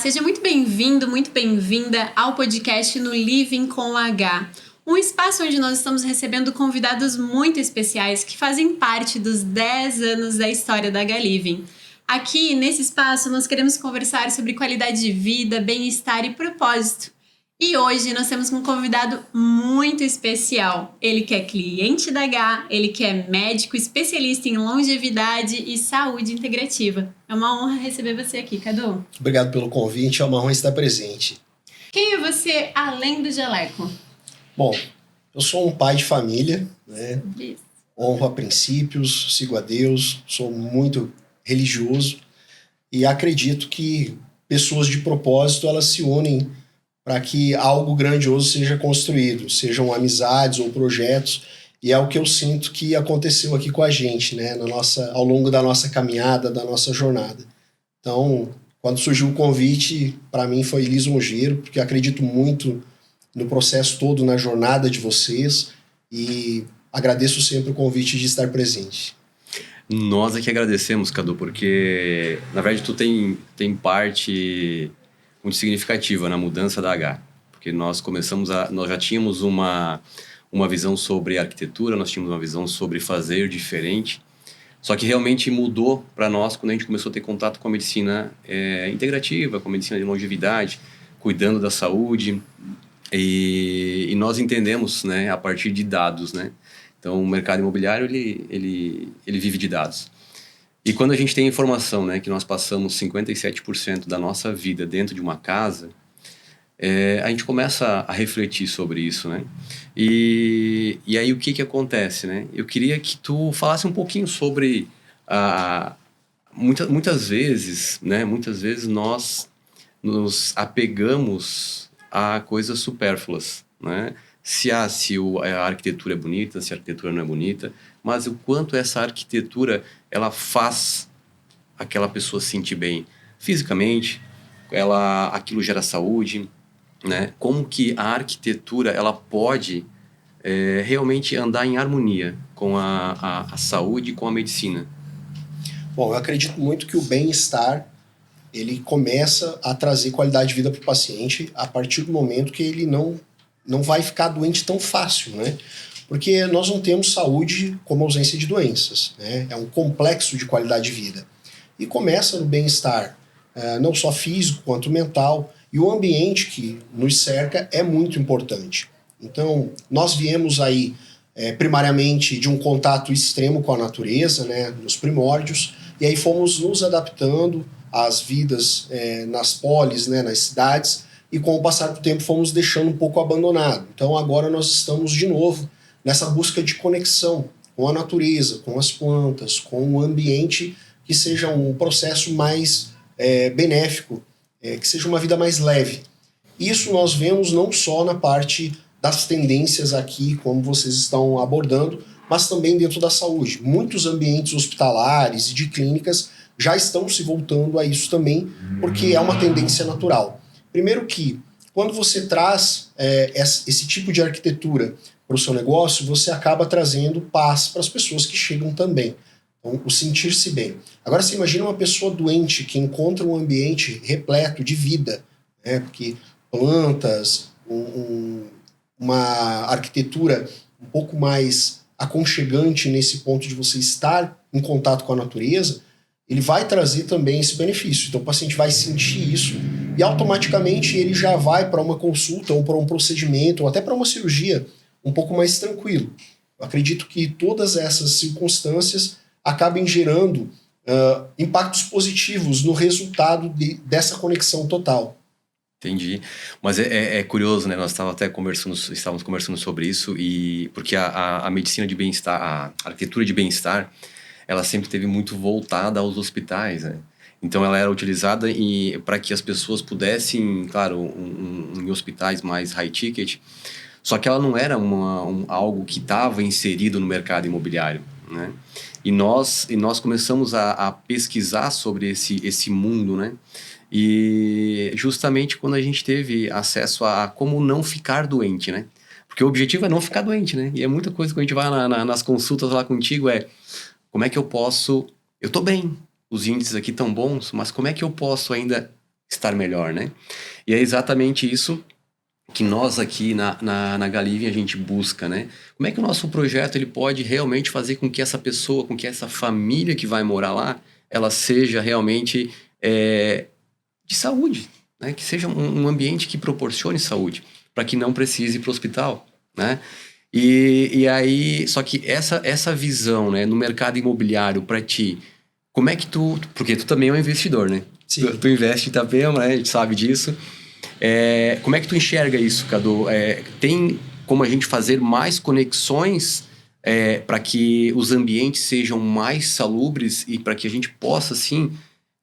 seja muito bem-vindo, muito bem-vinda ao podcast No Living com H. Um espaço onde nós estamos recebendo convidados muito especiais que fazem parte dos 10 anos da história da H Living. Aqui, nesse espaço, nós queremos conversar sobre qualidade de vida, bem-estar e propósito. E hoje nós temos um convidado muito especial. Ele que é cliente da H, ele que é médico especialista em longevidade e saúde integrativa. É uma honra receber você aqui, Cadu. Obrigado pelo convite, é uma honra estar presente. Quem é você além do jaleco? Bom, eu sou um pai de família, né? Honro a princípios, sigo a Deus, sou muito religioso e acredito que pessoas de propósito, elas se unem para que algo grandioso seja construído, sejam amizades ou projetos, e é o que eu sinto que aconteceu aqui com a gente, né, ao longo da nossa caminhada, da nossa jornada. Então, quando surgiu o convite, para mim foi lisonjeiro, porque acredito muito no processo todo, na jornada de vocês, e agradeço sempre o convite de estar presente. Nós é que agradecemos, Cadu, porque, na verdade, tu tem parte muito significativa na mudança da H, porque nós já tínhamos uma visão sobre arquitetura, nós tínhamos uma visão sobre fazer diferente, só que realmente mudou para nós quando a gente começou a ter contato com a medicina integrativa, com a medicina de longevidade, cuidando da saúde, e nós entendemos, né, a partir de dados, né? Então, o mercado imobiliário, ele vive de dados. E quando a gente tem informação, né, que nós passamos 57% da nossa vida dentro de uma casa, a gente começa a refletir sobre isso, né? E aí o que acontece, né? Eu queria que tu falasse um pouquinho sobre muitas vezes, né? Muitas vezes nós nos apegamos a coisas supérfluas, né? Se a arquitetura é bonita, se a arquitetura não é bonita, mas o quanto essa arquitetura ela faz aquela pessoa se sentir bem fisicamente, aquilo gera saúde, né? Como que a arquitetura ela pode realmente andar em harmonia com a saúde e com a medicina? Bom, eu acredito muito que o bem-estar ele começa a trazer qualidade de vida para o paciente a partir do momento que ele não vai ficar doente tão fácil, né? Porque nós não temos saúde como ausência de doenças, né? É um complexo de qualidade de vida. E começa no bem-estar, não só físico quanto mental, e o ambiente que nos cerca é muito importante. Então, nós viemos aí primariamente de um contato extremo com a natureza, né, nos primórdios, e aí fomos nos adaptando às vidas nas polis, né, nas cidades, e com o passar do tempo fomos deixando um pouco abandonado. Então agora nós estamos de novo nessa busca de conexão com a natureza, com as plantas, com o ambiente, que seja um processo mais benéfico, que seja uma vida mais leve. Isso nós vemos não só na parte das tendências aqui, como vocês estão abordando, mas também dentro da saúde. Muitos ambientes hospitalares e de clínicas já estão se voltando a isso também, porque é uma tendência natural. Primeiro que, quando você traz esse tipo de arquitetura para o seu negócio, você acaba trazendo paz para as pessoas que chegam também. Então, o sentir-se bem. Agora, você imagina uma pessoa doente que encontra um ambiente repleto de vida, né? Porque plantas, uma arquitetura um pouco mais aconchegante nesse ponto de você estar em contato com a natureza, ele vai trazer também esse benefício. Então o paciente vai sentir isso e automaticamente ele já vai para uma consulta ou para um procedimento ou até para uma cirurgia um pouco mais tranquilo. Eu acredito que todas essas circunstâncias acabem gerando impactos positivos no resultado dessa conexão total. Entendi. Mas é curioso, né? Nós estávamos conversando sobre isso, e porque a medicina de bem-estar, a arquitetura de bem-estar, ela sempre esteve muito voltada aos hospitais, né? Então ela era utilizada para que as pessoas pudessem, claro, em hospitais mais high ticket, só que ela não era algo que estava inserido no mercado imobiliário, né? E nós começamos a pesquisar sobre esse mundo, né? E justamente quando a gente teve acesso a como não ficar doente, né? Porque o objetivo é não ficar doente, né? E é muita coisa que a gente vai nas consultas lá contigo, como é que eu posso... Eu tô bem, os índices aqui estão bons, mas como é que eu posso ainda estar melhor, né? E é exatamente isso que nós aqui na Galivem a gente busca, né? Como é que o nosso projeto ele pode realmente fazer com que essa pessoa, com que essa família que vai morar lá, ela seja realmente de saúde, né? Que seja um ambiente que proporcione saúde, para que não precise ir para o hospital, né? E aí, só que essa visão, né, no mercado imobiliário para ti, como é que porque tu também é um investidor, né? Sim. Tu investe em Itapema, né? A gente sabe disso. Como é que tu enxerga isso, Cadu? Tem como a gente fazer mais conexões para que os ambientes sejam mais salubres e para que a gente possa, sim,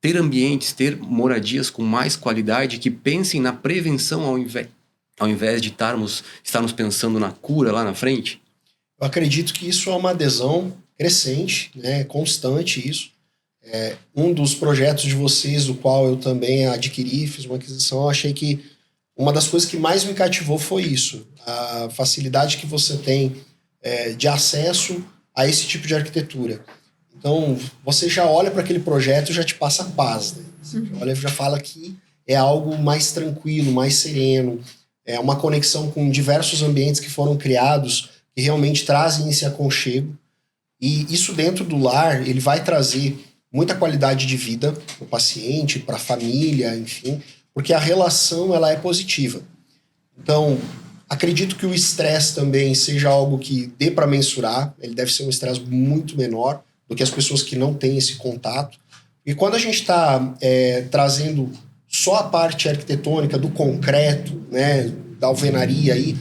ter ambientes, ter moradias com mais qualidade que pensem na prevenção ao invés de estarmos pensando na cura lá na frente? Eu acredito que isso é uma adesão crescente, né, constante isso. Um dos projetos de vocês, do qual eu também adquiri, fiz uma aquisição, eu achei que uma das coisas que mais me cativou foi isso. A facilidade que você tem de acesso a esse tipo de arquitetura. Então, você já olha para aquele projeto e já te passa paz. Né? Você olha e já fala que é algo mais tranquilo, mais sereno. É uma conexão com diversos ambientes que foram criados que realmente trazem esse aconchego. E isso dentro do lar, ele vai trazer muita qualidade de vida para o paciente, para a família, enfim, porque a relação ela é positiva. Então, acredito que o estresse também seja algo que dê para mensurar, ele deve ser um estresse muito menor do que as pessoas que não têm esse contato. E quando a gente está trazendo só a parte arquitetônica do concreto, né, da alvenaria aí,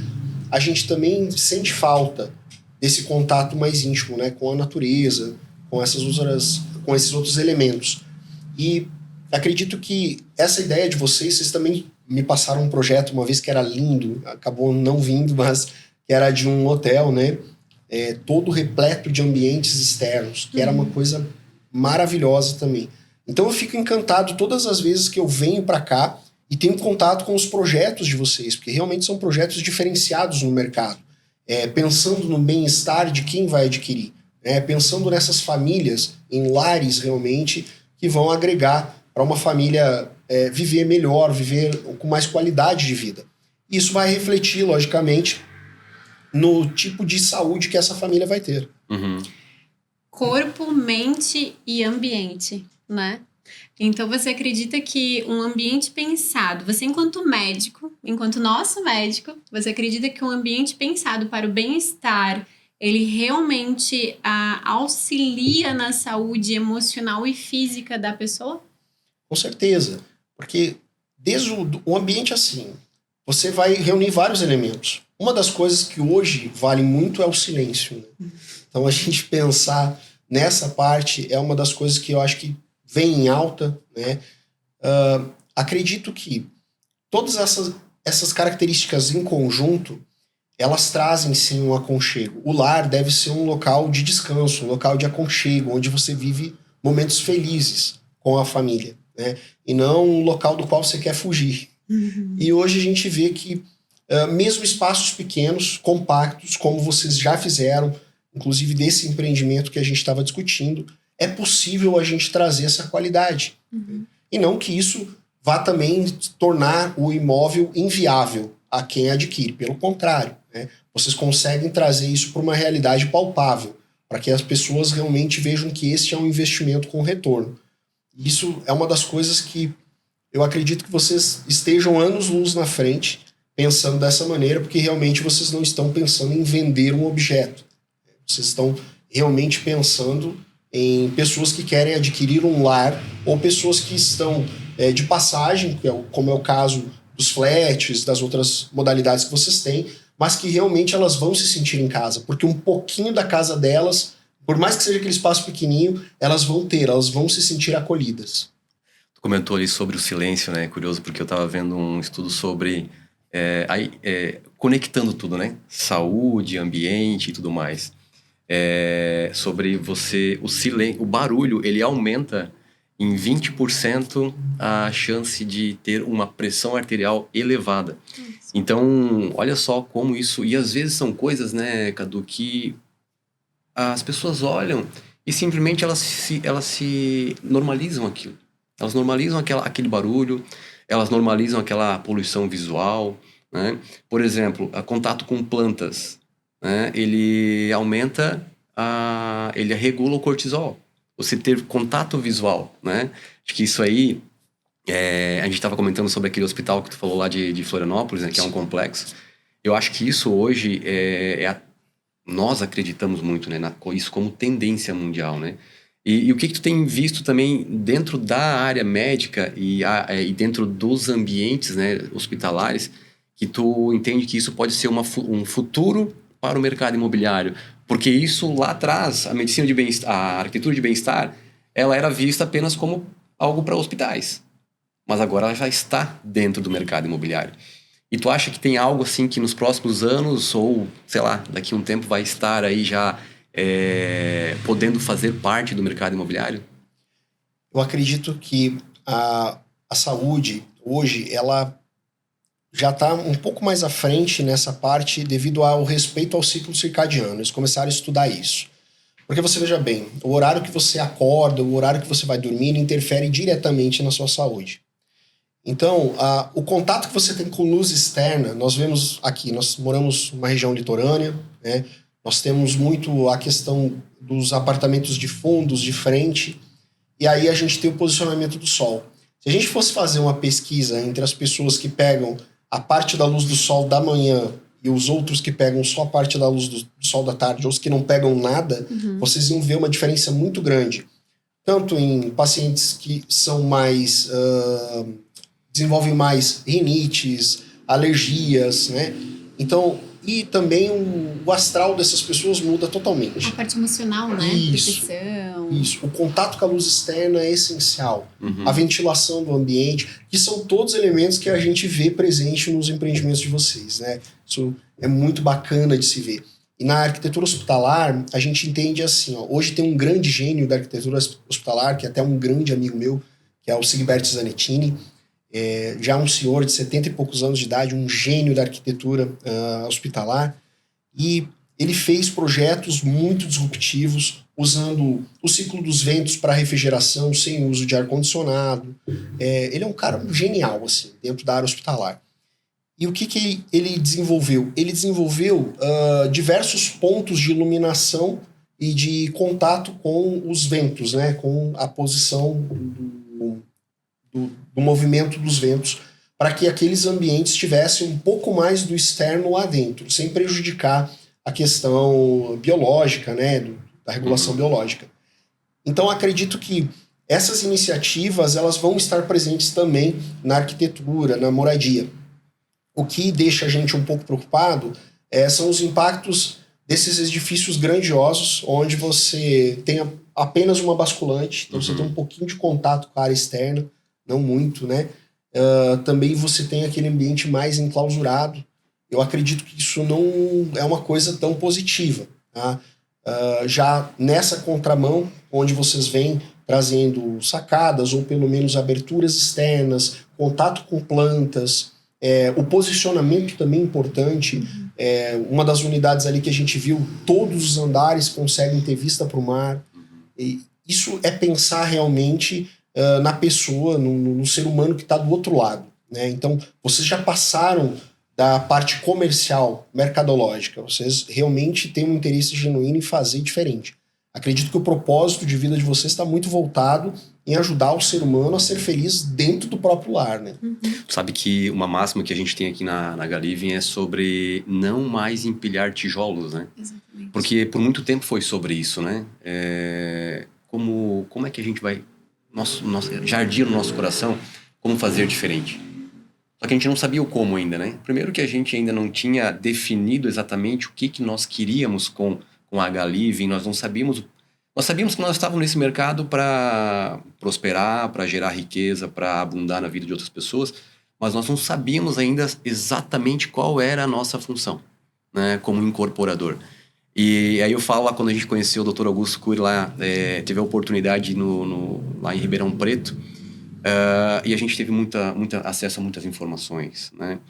a gente também sente falta desse contato mais íntimo, né, com a natureza, com esses outros elementos. E acredito que essa ideia de vocês também me passaram um projeto uma vez que era lindo, acabou não vindo, mas que era de um hotel, né, todo repleto de ambientes externos, que era uma coisa maravilhosa também. Então eu fico encantado todas as vezes que eu venho para cá e tenho contato com os projetos de vocês, porque realmente são projetos diferenciados no mercado, pensando no bem-estar de quem vai adquirir, pensando nessas famílias, em lares realmente, que vão agregar para uma família viver melhor, viver com mais qualidade de vida. Isso vai refletir, logicamente, no tipo de saúde que essa família vai ter. Uhum. Corpo, mente e ambiente, né? Então, você acredita que um ambiente pensado, você enquanto médico, enquanto nosso médico, você acredita que um ambiente pensado para o bem-estar, ele realmente auxilia na saúde emocional e física da pessoa? Com certeza, porque desde o ambiente assim, você vai reunir vários elementos. Uma das coisas que hoje vale muito é o silêncio. Né? Então, a gente pensar nessa parte é uma das coisas que eu acho que vem em alta, né? Acredito que todas essas características em conjunto, elas trazem sim um aconchego. O lar deve ser um local de descanso, um local de aconchego, onde você vive momentos felizes com a família, né? E não um local do qual você quer fugir. Uhum. E hoje a gente vê que mesmo espaços pequenos, compactos, como vocês já fizeram, inclusive desse empreendimento que a gente estava discutindo, é possível a gente trazer essa qualidade. Uhum. E não que isso vá também tornar o imóvel inviável a quem adquire. Pelo contrário, né? Vocês conseguem trazer isso para uma realidade palpável, para que as pessoas realmente vejam que esse é um investimento com retorno. Isso é uma das coisas que eu acredito que vocês estejam anos-luz na frente, pensando dessa maneira, porque realmente vocês não estão pensando em vender um objeto. Vocês estão realmente pensando em pessoas que querem adquirir um lar ou pessoas que estão de passagem, como é o caso dos flats, das outras modalidades que vocês têm, mas que realmente elas vão se sentir em casa, porque um pouquinho da casa delas, por mais que seja aquele espaço pequenininho, elas vão se sentir acolhidas. Tu comentou ali sobre o silêncio, né? Curioso, porque eu estava vendo um estudo sobre conectando tudo, né? Saúde, ambiente e tudo mais. Sobre o silêncio, o barulho, ele aumenta em 20% a chance de ter uma pressão arterial elevada. Então, olha só como isso... E às vezes são coisas, né, Cadu, que as pessoas olham e simplesmente elas se normalizam aquilo. Elas normalizam aquele barulho. elas normalizam aquela poluição visual, né? Por exemplo, contato com plantas, né? Ele aumenta, ele regula o cortisol. Você ter contato visual, né? Acho que isso aí, a gente estava comentando sobre aquele hospital que tu falou lá de Florianópolis, né? Que é um complexo. Eu acho que isso hoje nós acreditamos muito, né? Isso como tendência mundial, né? E o que tu tem visto também dentro da área médica e dentro dos ambientes, né, hospitalares, que tu entende que isso pode ser um futuro para o mercado imobiliário? Porque isso lá atrás, a medicina de bem-estar, a arquitetura de bem-estar, ela era vista apenas como algo para hospitais. Mas agora ela já está dentro do mercado imobiliário. E tu acha que tem algo assim que nos próximos anos, ou sei lá, daqui a um tempo vai estar aí já podendo fazer parte do mercado imobiliário? Eu acredito que a saúde, hoje, ela já está um pouco mais à frente nessa parte devido ao respeito ao ciclo circadiano. Eles começaram a estudar isso. Porque você veja bem, o horário que você acorda, o horário que você vai dormir, interfere diretamente na sua saúde. Então, o contato que você tem com luz externa, nós vemos aqui, nós moramos numa região litorânea, né? Nós temos muito a questão dos apartamentos de fundos, de frente, e aí a gente tem o posicionamento do sol. Se a gente fosse fazer uma pesquisa entre as pessoas que pegam a parte da luz do sol da manhã e os outros que pegam só a parte da luz do sol da tarde, ou os que não pegam nada, vocês iam ver uma diferença muito grande. Tanto em pacientes que são mais... desenvolvem mais rinites, alergias, né? Então, e também o astral dessas pessoas muda totalmente. A parte emocional, né? Depressão. Isso. O contato com a luz externa é essencial. A ventilação do ambiente, que são todos elementos que a gente vê presente nos empreendimentos de vocês, né? Isso é muito bacana de se ver. E na arquitetura hospitalar, a gente entende assim, ó, hoje tem um grande gênio da arquitetura hospitalar, que é até um grande amigo meu, que é o Sigberto Zanettini, já um senhor de 70 e poucos anos de idade, um gênio da arquitetura hospitalar, e ele fez projetos muito disruptivos, usando o ciclo dos ventos para refrigeração, sem uso de ar-condicionado. Ele é um cara genial, assim, dentro da área hospitalar. E o que ele desenvolveu? Ele desenvolveu diversos pontos de iluminação e de contato com os ventos, né? Com a posição do movimento dos ventos, para que aqueles ambientes tivessem um pouco mais do externo lá dentro, sem prejudicar a questão biológica, né, da regulação biológica. Então, acredito que essas iniciativas elas vão estar presentes também na arquitetura, na moradia. O que deixa a gente um pouco preocupado são os impactos desses edifícios grandiosos, onde você tem apenas uma basculante, então você tem um pouquinho de contato com a área externa, não muito, né? Também você tem aquele ambiente mais enclausurado. Eu acredito que isso não é uma coisa tão positiva, tá? Já nessa contramão, onde vocês vêm trazendo sacadas ou pelo menos aberturas externas, contato com plantas, o posicionamento também é importante. Uma das unidades ali que a gente viu, todos os andares conseguem ter vista para o mar. E isso é pensar realmente na pessoa, no ser humano que está do outro lado, né? Então, vocês já passaram da parte comercial, mercadológica. Vocês realmente têm um interesse genuíno em fazer diferente. Acredito que o propósito de vida de vocês está muito voltado em ajudar o ser humano a ser feliz dentro do próprio lar, né? Sabe que uma máxima que a gente tem aqui na Galivem é sobre não mais empilhar tijolos, né? Exatamente. Porque por muito tempo foi sobre isso, né? Como é que a gente vai... Nosso jardim no nosso coração, como fazer diferente? Só que a gente não sabia o como ainda, né? Primeiro que a gente ainda não tinha definido exatamente o que nós queríamos com a Galivem, nós não sabíamos... Nós sabíamos que nós estávamos nesse mercado para prosperar, para gerar riqueza, para abundar na vida de outras pessoas, mas nós não sabíamos ainda exatamente qual era a nossa função, né? Como incorporador. E aí eu falo lá, quando a gente conheceu o Dr. Augusto Cury lá, teve a oportunidade lá em Ribeirão Preto, e a gente teve muita acesso a muitas informações, né?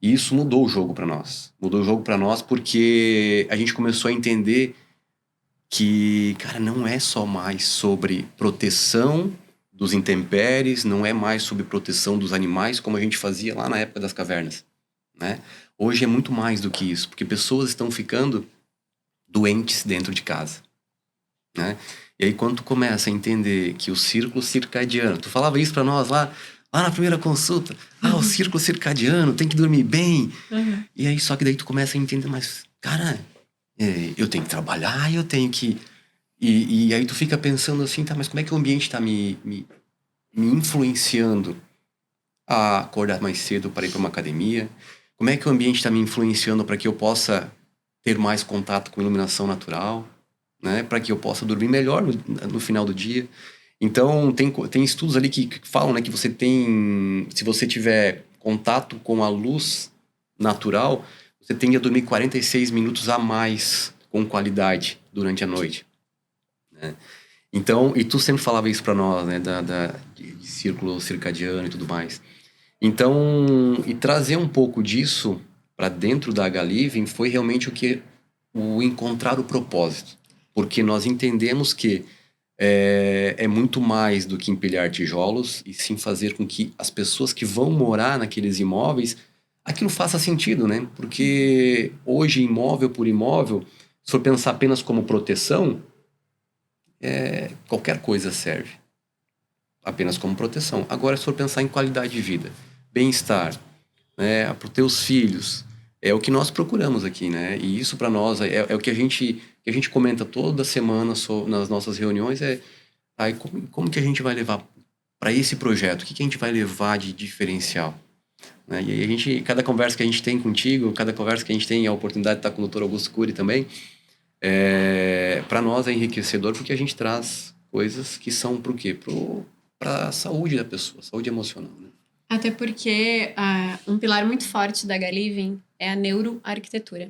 E isso mudou o jogo para nós. Mudou o jogo para nós porque a gente começou a entender que, cara, não é só mais sobre proteção dos intempéries, não é mais sob proteção dos animais, como a gente fazia lá na época das cavernas, né? Hoje é muito mais do que isso, porque pessoas estão ficando doentes dentro de casa, né? E aí quando tu começa a entender que o círculo circadiano, tu falava isso para nós lá na primeira consulta, o círculo circadiano, tem que dormir bem. E aí só que daí tu começa a entender, mas cara, eu tenho que trabalhar, eu tenho que... E aí tu fica pensando assim, tá, mas como é que o ambiente está me influenciando a acordar mais cedo para ir para uma academia? Como é que o ambiente está me influenciando para que eu possa ter mais contato com iluminação natural, né? Para que eu possa dormir melhor no final do dia. Então, tem estudos ali que falam, né, que você tem... Se você tiver contato com a luz natural, você tende a dormir 46 minutos a mais com qualidade durante a noite, né? Então, e tu sempre falava isso para nós, né, de círculo circadiano e tudo mais. Então, e trazer um pouco disso para dentro da H-Living foi realmente o encontrar o propósito. Porque nós entendemos que é muito mais do que empilhar tijolos, e sim fazer com que as pessoas que vão morar naqueles imóveis, aquilo faça sentido, né? Porque hoje, imóvel por imóvel, se for pensar apenas como proteção, qualquer coisa serve. Apenas como proteção. Agora, se for pensar em qualidade de vida, bem-estar, né, para os teus filhos, é o que nós procuramos aqui, né? E isso para nós é o que a gente comenta toda semana nas nossas reuniões, como que a gente vai levar para esse projeto? O que a gente vai levar de diferencial? Né? E aí cada conversa que a gente tem contigo, cada conversa que a gente tem a oportunidade de estar com o Dr. Augusto Cury também, para nós é enriquecedor, porque a gente traz coisas que são para o quê? Para a saúde da pessoa, saúde emocional, né? Até porque um pilar muito forte da H-Living é a neuroarquitetura.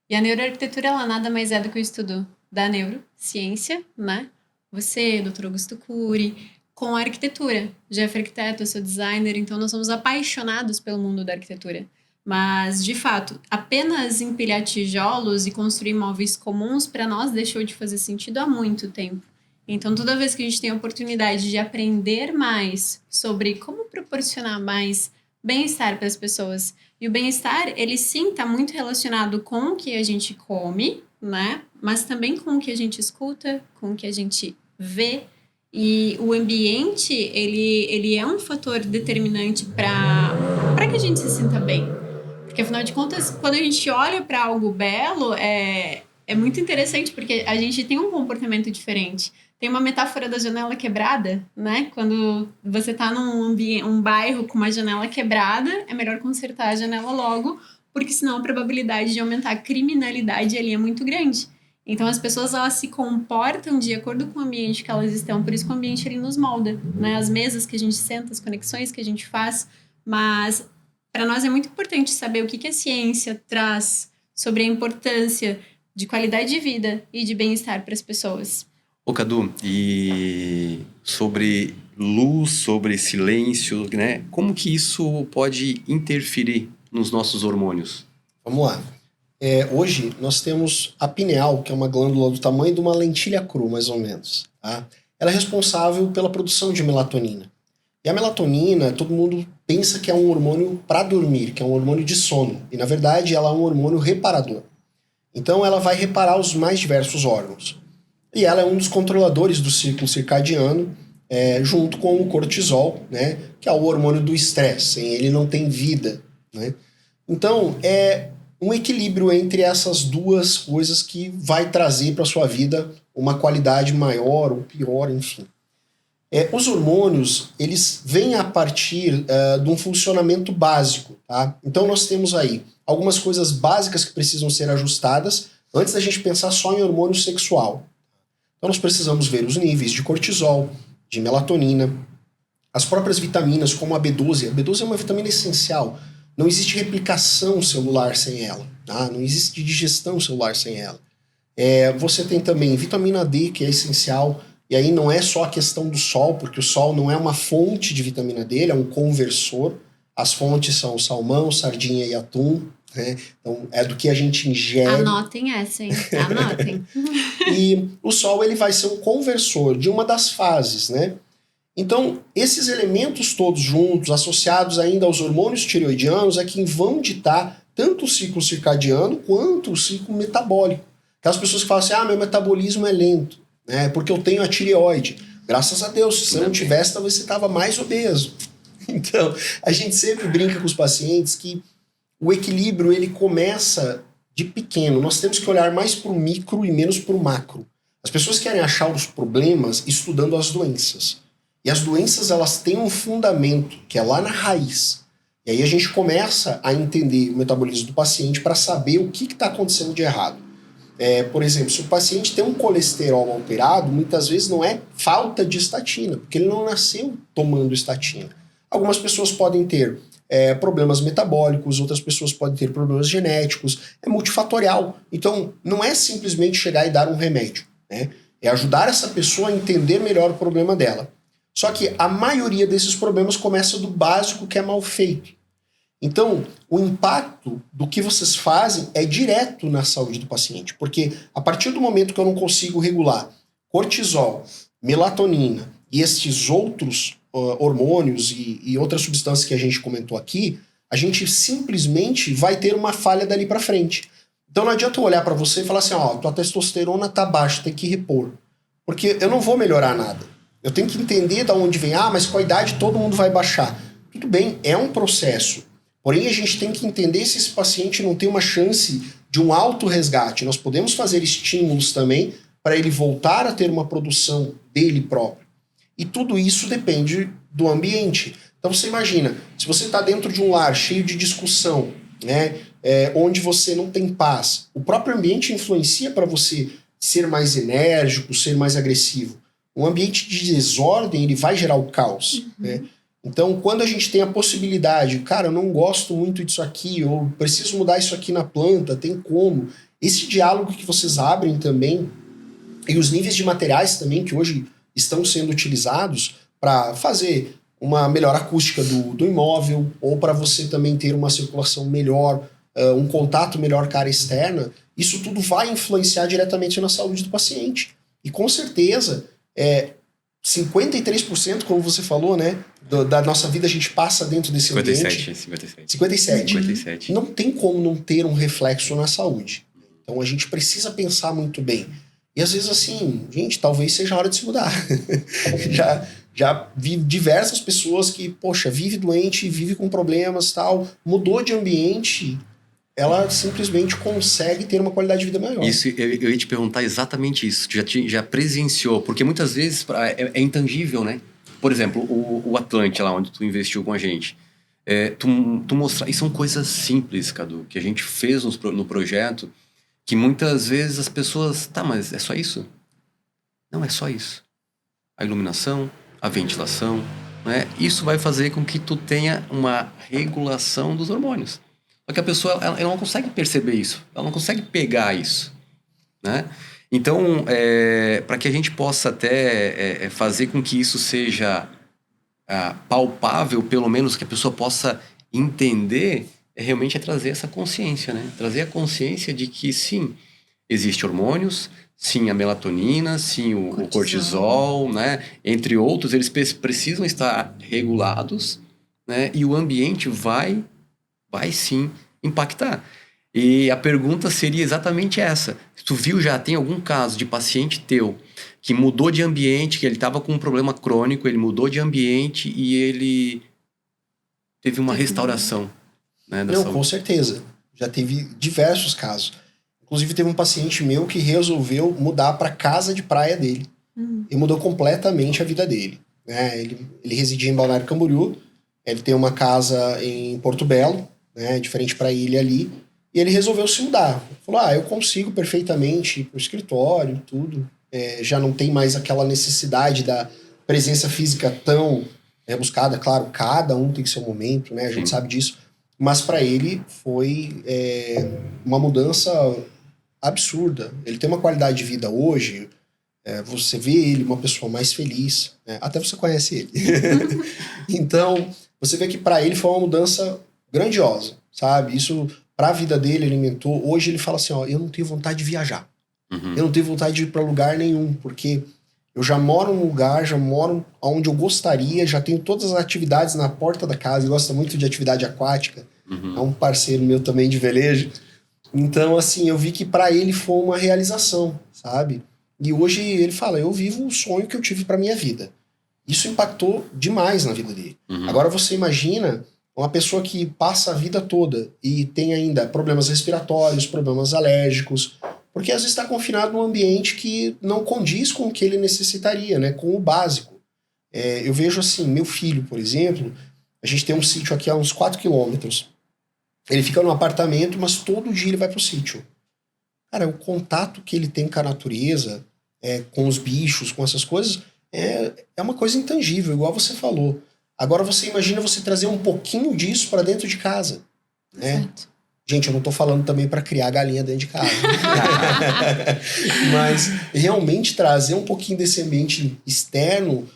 E a neuroarquitetura, ela nada mais é do que o estudo da neurociência, né? Você, Dr. Augusto Cury, com a arquitetura. Jeff é arquiteto, eu sou designer, então nós somos apaixonados pelo mundo da arquitetura. Mas, de fato, apenas empilhar tijolos e construir móveis comuns, para nós, deixou de fazer sentido há muito tempo. Então, toda vez que a gente tem a oportunidade de aprender mais sobre como proporcionar mais bem-estar para as pessoas, e o bem-estar, ele sim está muito relacionado com o que a gente come, né? Mas também com o que a gente escuta, com o que a gente vê. E o ambiente, ele é um fator determinante para que a gente se sinta bem. Porque, afinal de contas, quando a gente olha para algo belo, é muito interessante, porque a gente tem um comportamento diferente. Tem uma metáfora da janela quebrada, né? Quando você tá num bairro com uma janela quebrada, é melhor consertar a janela logo, porque senão a probabilidade de aumentar a criminalidade ali é muito grande. Então as pessoas, elas se comportam de acordo com o ambiente que elas estão, por isso que o ambiente ele nos molda, né? As mesas que a gente senta, as conexões que a gente faz, mas para nós é muito importante saber o que a ciência traz sobre a importância de qualidade de vida e de bem-estar para as pessoas. Ô Cadu, e sobre luz, sobre silêncio, né? Como que isso pode interferir nos nossos hormônios? Vamos lá. Hoje nós temos a pineal, que é uma glândula do tamanho de uma lentilha cru, mais ou menos. Tá? Ela é responsável pela produção de melatonina. E a melatonina, todo mundo pensa que é um hormônio para dormir, que é um hormônio de sono. E na verdade ela é um hormônio reparador. Então ela vai reparar os mais diversos órgãos. E ela é um dos controladores do ciclo circadiano, junto com o cortisol, né, que é o hormônio do estresse. Sem ele não tem vida, né? Então, é um equilíbrio entre essas duas coisas que vai trazer para a sua vida uma qualidade maior ou pior, enfim. Os hormônios, eles vêm a partir de um funcionamento básico, tá? Então, nós temos aí algumas coisas básicas que precisam ser ajustadas antes da gente pensar só em hormônio sexual. Então nós precisamos ver os níveis de cortisol, de melatonina, as próprias vitaminas como a B12. A B12 é uma vitamina essencial. Não existe replicação celular sem ela. Tá? Não existe digestão celular sem ela. Você tem também vitamina D, que é essencial. E aí não é só a questão do sol, porque o sol não é uma fonte de vitamina D, ele é um conversor. As fontes são o salmão, sardinha e atum. Então é do que a gente ingere. Anotem essa, hein? Anotem. E o sol ele vai ser um conversor de uma das fases, né? Então, esses elementos todos juntos, associados ainda aos hormônios tireoidianos, é quem vão ditar tanto o ciclo circadiano quanto o ciclo metabólico. Aquelas pessoas que falam assim, meu metabolismo é lento, né? Porque eu tenho a tireoide. Graças a Deus, se você não tivesse, talvez você estava mais obeso. Então, a gente sempre brinca com os pacientes que o equilíbrio ele começa de pequeno. Nós temos que olhar mais para o micro e menos para o macro. As pessoas querem achar os problemas estudando as doenças. E as doenças, elas têm um fundamento, que é lá na raiz. E aí a gente começa a entender o metabolismo do paciente para saber o que está acontecendo de errado. Por exemplo, se o paciente tem um colesterol alterado, muitas vezes não é falta de estatina, porque ele não nasceu tomando estatina. Algumas pessoas podem ter problemas metabólicos, outras pessoas podem ter problemas genéticos, é multifatorial. Então, não é simplesmente chegar e dar um remédio, né? É ajudar essa pessoa a entender melhor o problema dela. Só que a maioria desses problemas começa do básico que é mal feito. Então, o impacto do que vocês fazem é direto na saúde do paciente, porque a partir do momento que eu não consigo regular cortisol, melatonina e estes outros hormônios e outras substâncias que a gente comentou aqui, a gente simplesmente vai ter uma falha dali para frente. Então não adianta eu olhar para você e falar assim, tua testosterona tá baixa, tem que repor. Porque eu não vou melhorar nada. Eu tenho que entender de onde vem, mas com a idade todo mundo vai baixar. Tudo bem, é um processo. Porém, a gente tem que entender se esse paciente não tem uma chance de um auto-resgate. Nós podemos fazer estímulos também para ele voltar a ter uma produção dele próprio. E tudo isso depende do ambiente. Então você imagina, se você está dentro de um lar cheio de discussão, né, onde você não tem paz, o próprio ambiente influencia para você ser mais enérgico, ser mais agressivo. Um ambiente de desordem, ele vai gerar o caos, né? Então, quando a gente tem a possibilidade, cara, eu não gosto muito disso aqui, ou preciso mudar isso aqui na planta, tem como. Esse diálogo que vocês abrem também, e os níveis de materiais também, que hoje estão sendo utilizados para fazer uma melhor acústica do imóvel, ou para você também ter uma circulação melhor, um contato melhor com a área externa, isso tudo vai influenciar diretamente na saúde do paciente. E com certeza, 53%, como você falou, né, da nossa vida a gente passa dentro desse ambiente. 57. Não tem como não ter um reflexo na saúde. Então a gente precisa pensar muito bem. E às vezes assim, gente, talvez seja a hora de se mudar. já vi diversas pessoas que, poxa, vive doente, vive com problemas, tal, mudou de ambiente, ela simplesmente consegue ter uma qualidade de vida maior. Isso, eu ia te perguntar exatamente isso. Tu já presenciou, porque muitas vezes é intangível, né? Por exemplo, o Atlante, lá onde tu investiu com a gente, tu mostrar, e são coisas simples, Cadu, que a gente fez no projeto, que muitas vezes as pessoas, mas é só isso? Não é só isso. A iluminação, a ventilação, né? Isso vai fazer com que tu tenha uma regulação dos hormônios. Só que a pessoa ela não consegue perceber isso, ela não consegue pegar isso, né? Então, para que a gente possa até fazer com que isso seja palpável, pelo menos que a pessoa possa entender, realmente trazer essa consciência, né? Trazer a consciência de que, sim, existem hormônios, sim, a melatonina, sim, o cortisol, né? Entre outros, eles precisam estar regulados, né? E o ambiente vai sim impactar. E a pergunta seria exatamente essa. Tu viu, já tem algum caso de paciente teu que mudou de ambiente, que ele estava com um problema crônico, ele mudou de ambiente e ele teve uma restauração, né, da saúde? Com certeza. Já teve diversos casos. Inclusive teve um paciente meu que resolveu mudar para casa de praia dele. E mudou completamente a vida dele, né? Ele residia em Balneário Camboriú, ele tem uma casa em Porto Belo, né, diferente para ele ali, e ele resolveu se mudar. Falou, eu consigo perfeitamente ir pro escritório, tudo. Já não tem mais aquela necessidade da presença física tão buscada. Claro, cada um tem seu momento, né, a gente sabe disso, mas para ele foi uma mudança absurda. Ele tem uma qualidade de vida hoje, você vê ele uma pessoa mais feliz, né? Até você conhece ele. Então, você vê que para ele foi uma mudança grandiosa, sabe? Isso, para a vida dele, alimentou. Hoje ele fala assim, eu não tenho vontade de viajar. Eu não tenho vontade de ir para lugar nenhum, porque Eu já moro num lugar, já moro onde eu gostaria, já tenho todas as atividades na porta da casa, ele gosta muito de atividade aquática, é um parceiro meu também de velejo. Então, assim, eu vi que para ele foi uma realização, sabe? E hoje ele fala, eu vivo o sonho que eu tive para minha vida. Isso impactou demais na vida dele. Agora você imagina uma pessoa que passa a vida toda e tem ainda problemas respiratórios, problemas alérgicos, porque às vezes está confinado num ambiente que não condiz com o que ele necessitaria, né? Com o básico. Eu vejo assim, meu filho, por exemplo, a gente tem um sítio aqui a uns 4 quilômetros. Ele fica num apartamento, mas todo dia ele vai pro sítio. Cara, o contato que ele tem com a natureza, com os bichos, com essas coisas, é uma coisa intangível, igual você falou. Agora você imagina você trazer um pouquinho disso para dentro de casa, né? Exato. Gente, eu não tô falando também para criar galinha dentro de casa. Mas realmente trazer um pouquinho desse ambiente externo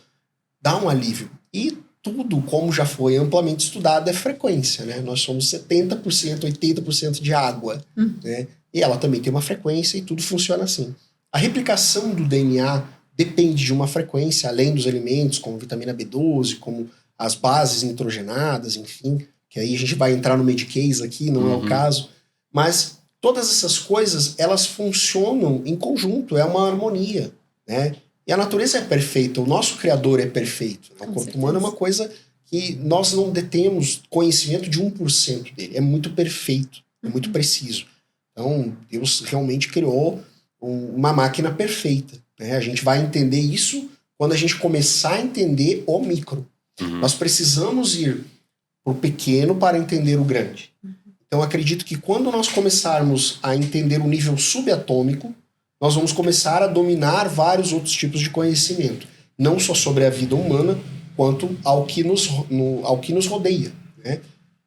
dá um alívio. E tudo, como já foi amplamente estudado, é frequência, né? Nós somos 70%, 80% de água, né? E ela também tem uma frequência e tudo funciona assim. A replicação do DNA depende de uma frequência, além dos alimentos, como vitamina B12, como as bases nitrogenadas, enfim, que aí a gente vai entrar no Medicaid aqui, não é o caso. Mas todas essas coisas, elas funcionam em conjunto, é uma harmonia, né? E a natureza é perfeita, o nosso Criador é perfeito. O corpo humano é uma coisa que nós não detemos conhecimento de 1% dele. É muito perfeito, é muito preciso. Então, Deus realmente criou uma máquina perfeita, né? A gente vai entender isso quando a gente começar a entender o micro. Nós precisamos ir para o pequeno para entender o grande. Então, acredito que quando nós começarmos a entender o nível subatômico, nós vamos começar a dominar vários outros tipos de conhecimento. Não só sobre a vida humana, quanto ao que nos rodeia, né?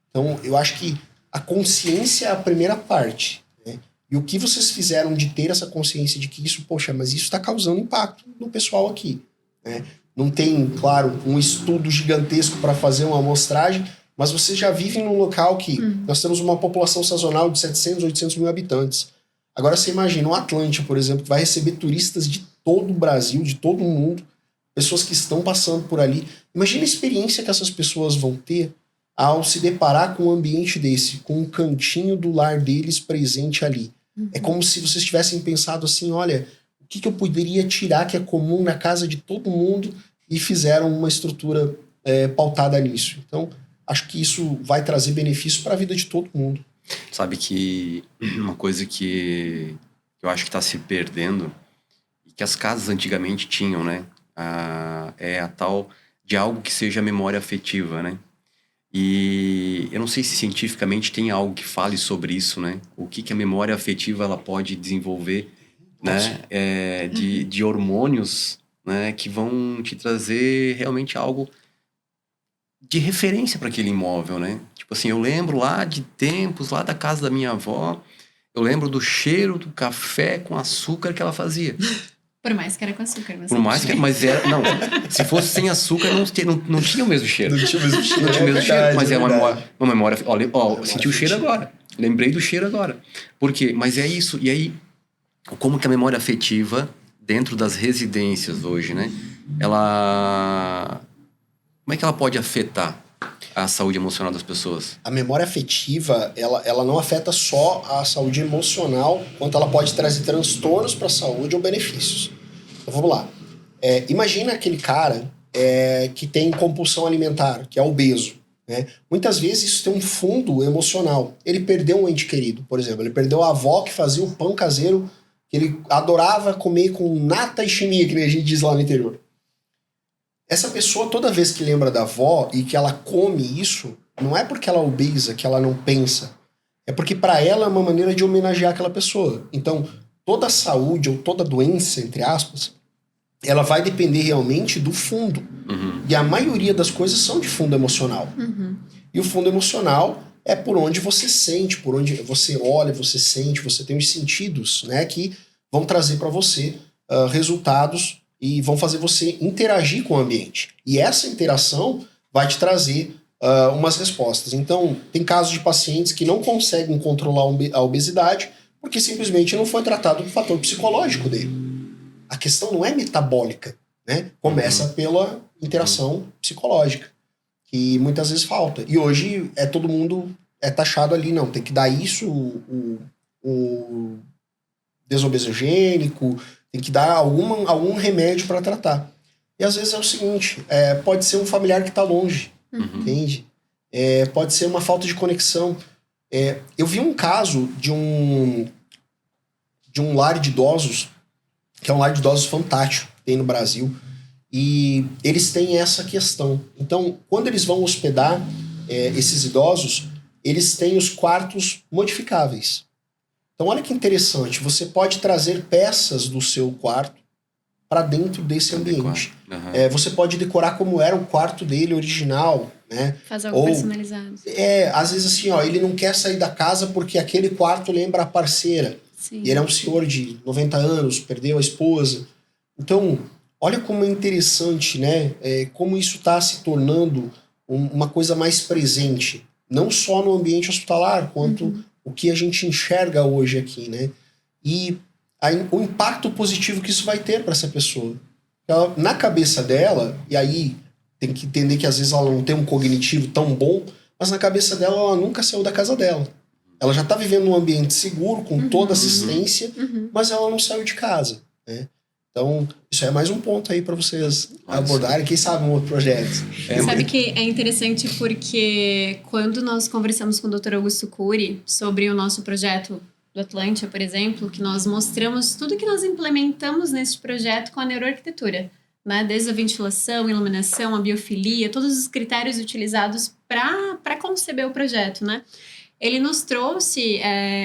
Então, eu acho que a consciência é a primeira parte, né? E o que vocês fizeram de ter essa consciência de que isso, poxa, mas isso está causando impacto no pessoal aqui, né? Não tem, claro, um estudo gigantesco para fazer uma amostragem, mas vocês já vivem num local que nós temos uma população sazonal de 700, 800 mil habitantes. Agora você imagina um Atlântia, por exemplo, que vai receber turistas de todo o Brasil, de todo o mundo, pessoas que estão passando por ali. Imagina a experiência que essas pessoas vão ter ao se deparar com um ambiente desse, com um cantinho do lar deles presente ali. É como se vocês tivessem pensado assim, olha, o que eu poderia tirar que é comum na casa de todo mundo e fizeram uma estrutura pautada nisso. Então, acho que isso vai trazer benefício para a vida de todo mundo. Sabe que uma coisa que eu acho que está se perdendo, e que as casas antigamente tinham, né? É a tal de algo que seja memória afetiva, né? E eu não sei se cientificamente tem algo que fale sobre isso, né? O que a memória afetiva ela pode desenvolver, né? De hormônios, né? Que vão te trazer realmente algo de referência para aquele imóvel, né? Tipo assim, eu lembro lá de tempos, lá da casa da minha avó, eu lembro do cheiro do café com açúcar que ela fazia. Por mais que era com açúcar, mas... Por mais que... Mas era... Não, se fosse sem açúcar, não tinha o mesmo cheiro. Não tinha o mesmo cheiro. Não tinha o mesmo cheiro, mas é uma memória... Ó, senti o cheiro agora. Lembrei do cheiro agora. Por quê? Mas é isso. E aí, como que a memória afetiva, dentro das residências hoje, né? Ela... Como é que ela pode afetar a saúde emocional das pessoas? A memória afetiva, ela não afeta só a saúde emocional, quanto ela pode trazer transtornos para a saúde ou benefícios. Então vamos lá. Imagina aquele cara que tem compulsão alimentar, que é obeso, né? Muitas vezes isso tem um fundo emocional. Ele perdeu um ente querido, por exemplo. Ele perdeu a avó que fazia o pão caseiro que ele adorava comer com nata e chimia, que nem a gente diz lá no interior. Essa pessoa, toda vez que lembra da avó e que ela come isso, não é porque ela é obesa, que ela não pensa. É porque para ela é uma maneira de homenagear aquela pessoa. Então, toda saúde ou toda doença, entre aspas, ela vai depender realmente do fundo. E a maioria das coisas são de fundo emocional. E o fundo emocional é por onde você sente, por onde você olha, você sente, você tem os sentidos, né, que vão trazer para você resultados e vão fazer você interagir com o ambiente. E essa interação vai te trazer umas respostas. Então, tem casos de pacientes que não conseguem controlar a obesidade porque simplesmente não foi tratado o fator psicológico dele. A questão não é metabólica. né? Começa pela interação psicológica, que muitas vezes falta. E hoje todo mundo taxado ali, não, tem que dar isso, o desobesogênico, tem que dar algum remédio para tratar. E às vezes é o seguinte, pode ser um familiar que está longe, entende? Pode ser uma falta de conexão. Eu vi um caso de um lar de idosos, que é um lar de idosos fantástico, que tem no Brasil, e eles têm essa questão. Então, quando eles vão hospedar esses idosos, eles têm os quartos modificáveis. Então, olha que interessante, você pode trazer peças do seu quarto para dentro desse ambiente. Você pode decorar como era o quarto dele original, né? Fazer algo personalizado. Às vezes assim, ele não quer sair da casa porque aquele quarto lembra a parceira. Sim. E ele é um senhor de 90 anos, perdeu a esposa. Então, olha como é interessante, né? Como isso está se tornando uma coisa mais presente. Não só no ambiente hospitalar, quanto o que a gente enxerga hoje aqui, né? E o impacto positivo que isso vai ter para essa pessoa. Ela, na cabeça dela, e aí tem que entender que às vezes ela não tem um cognitivo tão bom, mas na cabeça dela ela nunca saiu da casa dela. Ela já está vivendo num ambiente seguro, com toda assistência, mas ela não saiu de casa, né? Então, isso é mais um ponto aí para vocês abordarem, quem sabe um outro projeto. Sabe que é interessante porque quando nós conversamos com o Dr. Augusto Cury sobre o nosso projeto do Atlântia, por exemplo, que nós mostramos tudo que nós implementamos nesse projeto com a neuroarquitetura, né? Desde a ventilação, iluminação, a biofilia, todos os critérios utilizados para conceber o projeto, né? Ele nos trouxe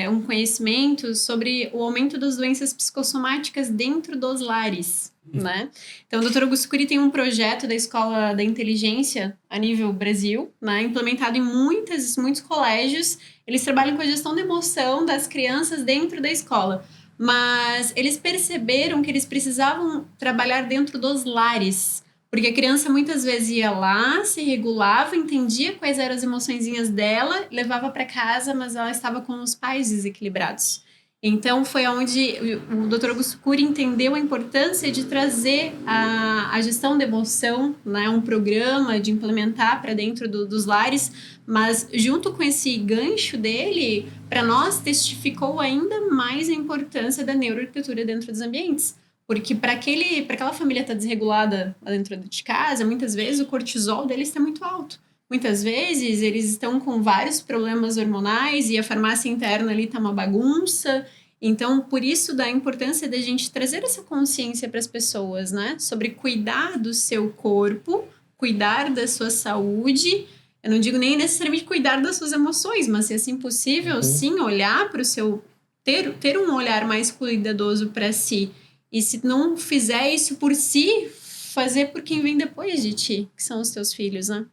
um conhecimento sobre o aumento das doenças psicossomáticas dentro dos lares, né? Então, o Dr. Augusto Cury tem um projeto da Escola da Inteligência a nível Brasil, né? Implementado em muitos colégios. Eles trabalham com a gestão da emoção das crianças dentro da escola. Mas eles perceberam que eles precisavam trabalhar dentro dos lares. Porque a criança muitas vezes ia lá, se regulava, entendia quais eram as emoçõezinhas dela, levava para casa, mas ela estava com os pais desequilibrados. Então, foi onde o Dr. Augusto Cury entendeu a importância de trazer a gestão da emoção, né, um programa de implementar para dentro dos lares, mas junto com esse gancho dele, para nós, testificou ainda mais a importância da neuroarquitetura dentro dos ambientes. Porque para aquela família estar desregulada lá dentro de casa, muitas vezes o cortisol deles está muito alto. Muitas vezes eles estão com vários problemas hormonais e a farmácia interna ali está uma bagunça. Então, por isso da importância da gente trazer essa consciência para as pessoas, né? Sobre cuidar do seu corpo, cuidar da sua saúde. Eu não digo nem necessariamente cuidar das suas emoções, mas se assim possível, sim, olhar para o seu... Ter um olhar mais cuidadoso para si. E se não fizer isso por si, fazer por quem vem depois de ti, que são os teus filhos, né?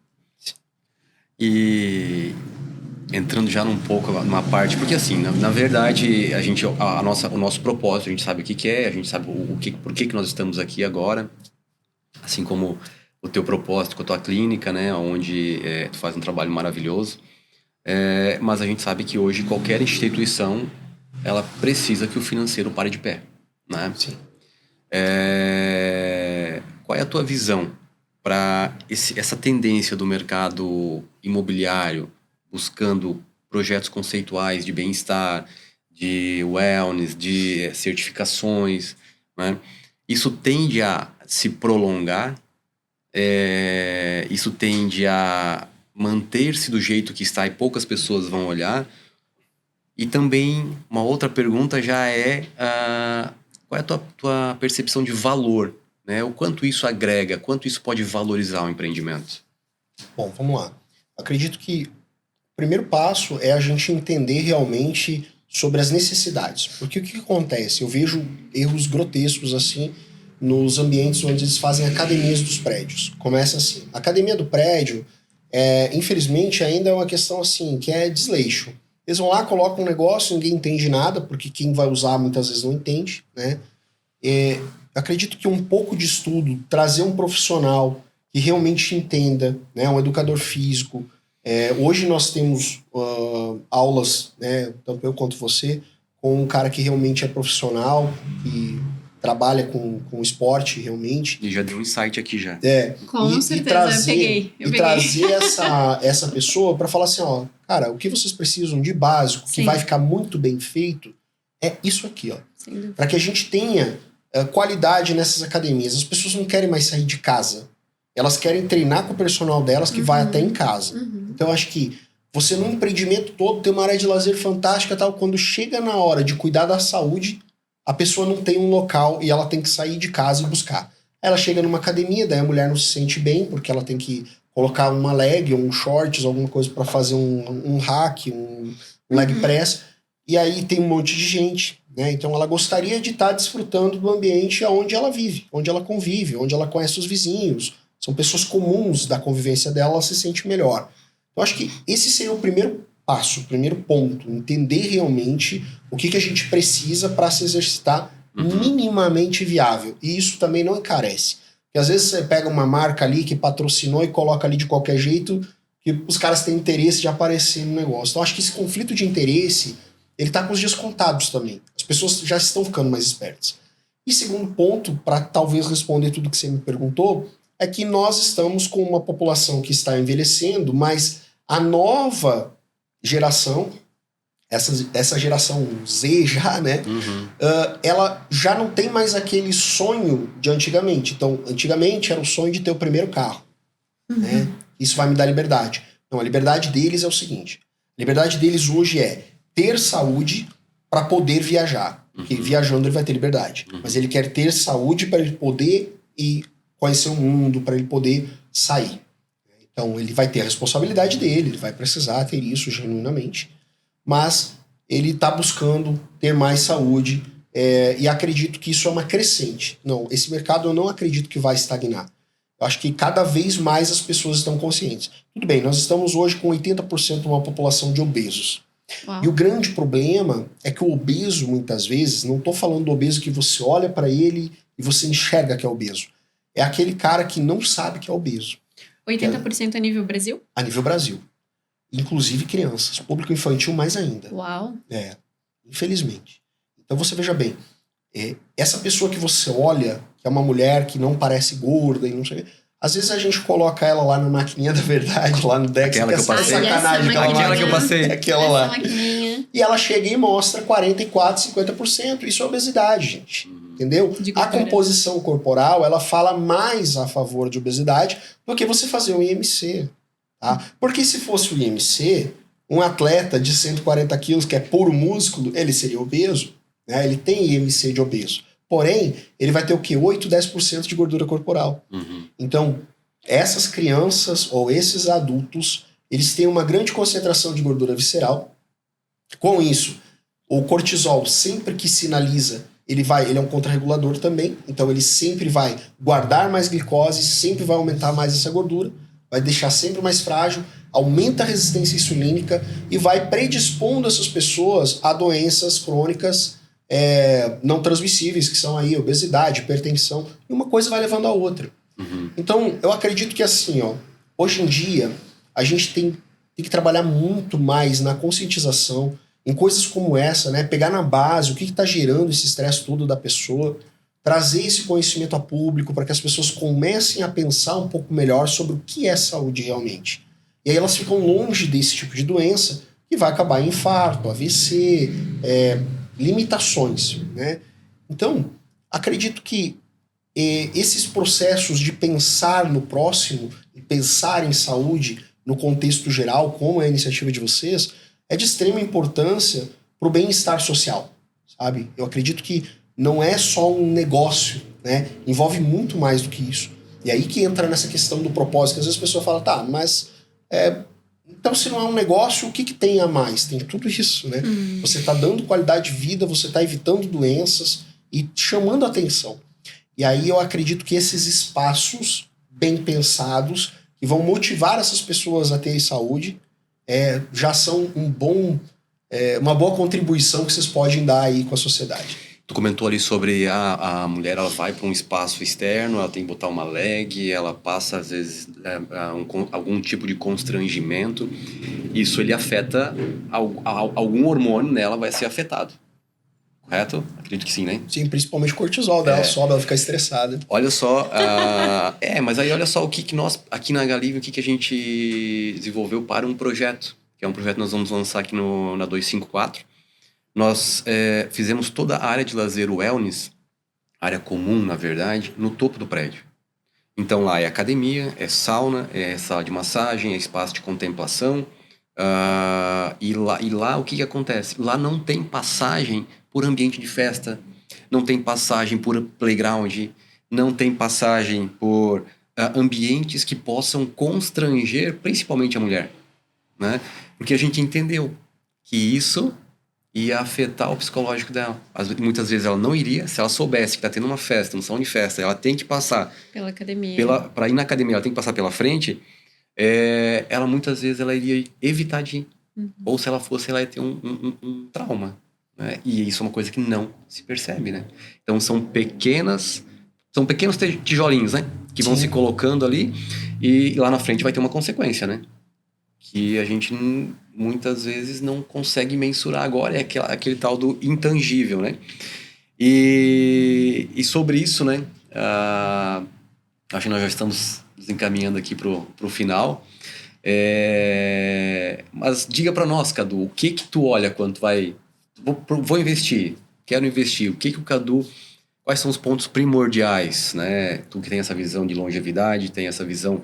E entrando já numa parte, porque assim, na verdade, o nosso propósito, a gente sabe o que é, a gente sabe por que nós estamos aqui agora, assim como o teu propósito com a tua clínica, né, onde tu faz um trabalho maravilhoso, mas a gente sabe que hoje qualquer instituição, ela precisa que o financeiro pare de pé, né? Sim. Qual é a tua visão para essa tendência do mercado imobiliário buscando projetos conceituais de bem-estar, de wellness, de certificações, né? Isso tende a se prolongar, isso tende a manter-se do jeito que está e poucas pessoas vão olhar. E também uma outra pergunta já qual é a tua percepção de valor, né? O quanto isso agrega, quanto isso pode valorizar o empreendimento? Bom, vamos lá. Acredito que o primeiro passo é a gente entender realmente sobre as necessidades. Porque o que acontece? Eu vejo erros grotescos assim nos ambientes onde eles fazem academias dos prédios. Começa assim. A academia do prédio, infelizmente, ainda é uma questão assim, que é desleixo. Eles vão lá, colocam um negócio, ninguém entende nada, porque quem vai usar muitas vezes não entende, né? Acredito que um pouco de estudo, trazer um profissional que realmente entenda, né? Um educador físico. Hoje nós temos aulas, né? Tanto eu quanto você, com um cara que realmente é profissional, que trabalha com esporte realmente. E já deu um insight aqui já. Com certeza, eu peguei. Trazer essa pessoa para falar assim, ó, cara, o que vocês precisam de básico, que vai ficar muito bem feito, é isso aqui, ó. Para que a gente tenha qualidade nessas academias. As pessoas não querem mais sair de casa. Elas querem treinar com o personal delas que vai até em casa. Então, eu acho que você, num empreendimento todo, tem uma área de lazer fantástica, tal. Quando chega na hora de cuidar da saúde, a pessoa não tem um local e ela tem que sair de casa e buscar. Ela chega numa academia, daí a mulher não se sente bem, porque ela tem que colocar uma leg, um shorts, alguma coisa para fazer um hack, um leg press. E aí tem um monte de gente, né? Então ela gostaria de estar desfrutando do ambiente onde ela vive, onde ela convive, onde ela conhece os vizinhos. São pessoas comuns da convivência dela, ela se sente melhor. Eu acho que esse seria o primeiro passo, o primeiro ponto. Entender realmente o que a gente precisa para se exercitar minimamente viável. E isso também não encarece. Porque às vezes você pega uma marca ali que patrocinou e coloca ali de qualquer jeito, que os caras têm interesse de aparecer no negócio. Então acho que esse conflito de interesse, ele tá com os dias contados também. As pessoas já estão ficando mais espertas. E segundo ponto, para talvez responder tudo que você me perguntou, é que nós estamos com uma população que está envelhecendo, mas a nova geração, essa geração Z já, né? Ela já não tem mais aquele sonho de antigamente. Então, antigamente era o sonho de ter o primeiro carro. Né? Isso vai me dar liberdade. Não, a liberdade deles é o seguinte. A liberdade deles hoje é ter saúde para poder viajar. Porque viajando ele vai ter liberdade. Mas ele quer ter saúde para ele poder ir conhecer o mundo, para ele poder sair. Então ele vai ter a responsabilidade dele, ele vai precisar ter isso genuinamente, mas ele está buscando ter mais saúde e acredito que isso é uma crescente. Não, esse mercado eu não acredito que vai estagnar. Eu acho que cada vez mais as pessoas estão conscientes. Tudo bem, nós estamos hoje com 80% de uma população de obesos. Uau. E o grande problema é que o obeso, muitas vezes, não estou falando do obeso que você olha para ele e você enxerga que é obeso. É aquele cara que não sabe que é obeso. 80% a nível Brasil? A nível Brasil. Inclusive crianças. Público infantil mais ainda. Uau. Infelizmente. Então você veja bem. Essa pessoa que você olha, que é uma mulher que não parece gorda e não sei o que, às vezes a gente coloca ela lá na maquininha da verdade, lá no Dex. Aquela que eu passei. Aquela que eu passei. Aquela lá. Maquininha. E ela chega e mostra 44%, 50%. Isso é obesidade, gente. Entendeu? A composição corporal, ela fala mais a favor de obesidade do que você fazer um IMC. Tá? Porque se fosse o IMC, um atleta de 140 quilos, que é puro músculo, ele seria obeso. Né? Ele tem IMC de obeso. Porém, ele vai ter o quê? 8, 10% de gordura corporal. Então, essas crianças ou esses adultos, eles têm uma grande concentração de gordura visceral. Com isso, o cortisol, sempre que sinaliza, ele é um contrarregulador também, então ele sempre vai guardar mais glicose, sempre vai aumentar mais essa gordura, vai deixar sempre mais frágil, aumenta a resistência insulínica e vai predispondo essas pessoas a doenças crônicas não transmissíveis, que são aí obesidade, hipertensão, e uma coisa vai levando a outra. Então, eu acredito que assim, hoje em dia, a gente tem que trabalhar muito mais na conscientização, em coisas como essa, né? Pegar na base o que está gerando esse estresse todo da pessoa, trazer esse conhecimento a público para que as pessoas comecem a pensar um pouco melhor sobre o que é saúde realmente. E aí elas ficam longe desse tipo de doença que vai acabar em infarto, AVC, limitações, né? Então, acredito que esses processos de pensar no próximo e pensar em saúde no contexto geral, como é a iniciativa de vocês, é de extrema importância para o bem-estar social, sabe? Eu acredito que não é só um negócio, né? Envolve muito mais do que isso. E aí que entra nessa questão do propósito, que às vezes a pessoa fala, tá, mas então se não é um negócio, o que tem a mais? Tem tudo isso, né? Você está dando qualidade de vida, você está evitando doenças e chamando a atenção. E aí eu acredito que esses espaços bem pensados, que vão motivar essas pessoas a terem saúde, já são uma boa contribuição que vocês podem dar aí com a sociedade. Tu comentou ali sobre a mulher, ela vai para um espaço externo, ela tem que botar uma leg, ela passa às vezes algum tipo de constrangimento. Isso ele afeta algum hormônio nela, vai ser afetado. correto? Acredito que sim, né? Sim, principalmente o cortisol dela sobe, ela fica estressada. Olha só, mas aí olha só o que nós, aqui na H-Living, o que a gente desenvolveu para um projeto, que é um projeto que nós vamos lançar aqui na 254. Nós fizemos toda a área de lazer wellness, área comum, na verdade, no topo do prédio. Então lá é academia, é sauna, é sala de massagem, é espaço de contemplação. E lá o que acontece? Lá não tem passagem por ambiente de festa, não tem passagem por playground, não tem passagem por ambientes que possam constranger principalmente a mulher, né? Porque a gente entendeu que isso ia afetar o psicológico dela. Muitas vezes ela não iria, se ela soubesse que está tendo uma festa, um salão de festa, ela tem que passar pela academia. Para ir na academia, ela tem que passar pela frente, ela muitas vezes ela iria evitar de ir. Ou se ela fosse, ela ia ter um trauma. Né? E isso é uma coisa que não se percebe, né? Então são pequenos tijolinhos, né? Que vão se colocando ali e lá na frente vai ter uma consequência, né? Que a gente muitas vezes não consegue mensurar agora, é aquele tal do intangível, né? E sobre isso, né? Acho que nós já estamos nos encaminhando aqui pro final. Mas diga para nós, Cadu, o que tu olha quando vai... Vou investir, quero investir. O Cadu... Quais são os pontos primordiais, né? Tu que tem essa visão de longevidade, tem essa visão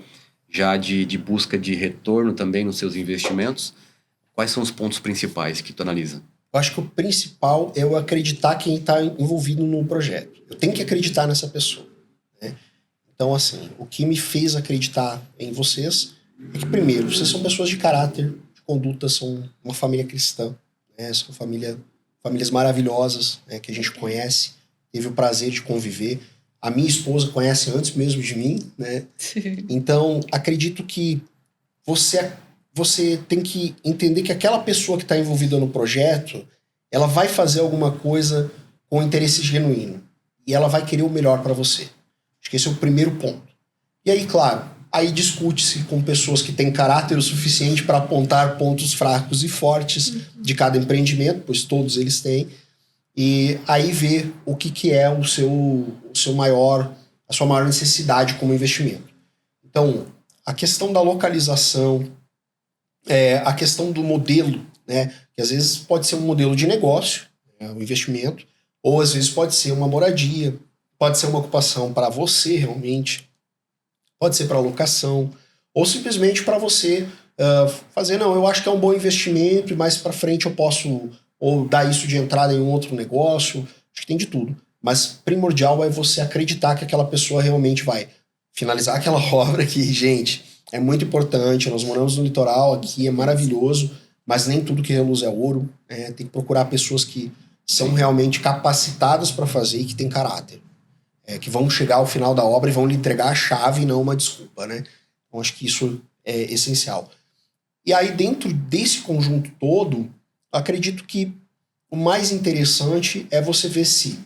já de busca de retorno também nos seus investimentos. Quais são os pontos principais que tu analisa? Eu acho que o principal é eu acreditar quem está envolvido no projeto. Eu tenho que acreditar nessa pessoa. Né? Então, assim, o que me fez acreditar em vocês é que, primeiro, vocês são pessoas de caráter, de conduta, são uma família cristã, né? São famílias maravilhosas, né? Que a gente conhece, teve o prazer de conviver. A minha esposa conhece antes mesmo de mim, né? Então, acredito que você tem que entender que aquela pessoa que está envolvida no projeto, ela vai fazer alguma coisa com interesse genuíno. E ela vai querer o melhor para você. Acho que esse é o primeiro ponto. E aí, claro, aí discute-se com pessoas que têm caráter o suficiente para apontar pontos fracos e fortes de cada empreendimento, pois todos eles têm. E aí ver o que é a sua maior necessidade como investimento. Então, a questão da localização, a questão do modelo, né? Que às vezes pode ser um modelo de negócio, um investimento, ou às vezes pode ser uma moradia, pode ser uma ocupação para você realmente, pode ser para locação, ou simplesmente para você fazer, não, eu acho que é um bom investimento e mais para frente eu posso ou dar isso de entrada em um outro negócio, acho que tem de tudo. Mas primordial é você acreditar que aquela pessoa realmente vai finalizar aquela obra que, gente, é muito importante. Nós moramos no litoral, aqui é maravilhoso, mas nem tudo que reluz é ouro. Tem que procurar pessoas que são realmente capacitadas para fazer e que têm caráter. Que vão chegar ao final da obra e vão lhe entregar a chave e não uma desculpa, né? Então, acho que isso é essencial. E aí, dentro desse conjunto todo, acredito que o mais interessante é você ver se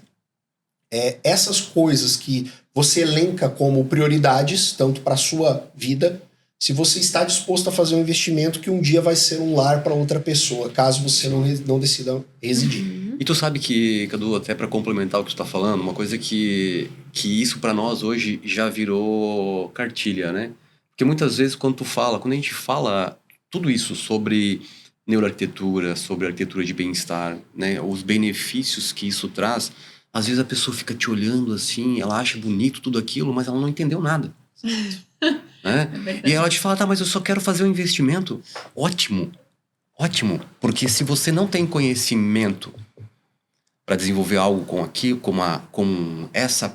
essas coisas que você elenca como prioridades, tanto para a sua vida, se você está disposto a fazer um investimento que um dia vai ser um lar para outra pessoa, caso você não decida residir. E tu sabe que, Cadu, até para complementar o que tu tá falando, uma coisa que isso para nós hoje já virou cartilha, né? Porque muitas vezes quando a gente fala tudo isso sobre neuroarquitetura, sobre arquitetura de bem-estar, né? Os benefícios que isso traz, às vezes a pessoa fica te olhando assim, ela acha bonito tudo aquilo, mas ela não entendeu nada. Né? E ela te fala, tá, mas eu só quero fazer um investimento. Ótimo, porque se você não tem conhecimento para desenvolver algo com aquilo, com essa...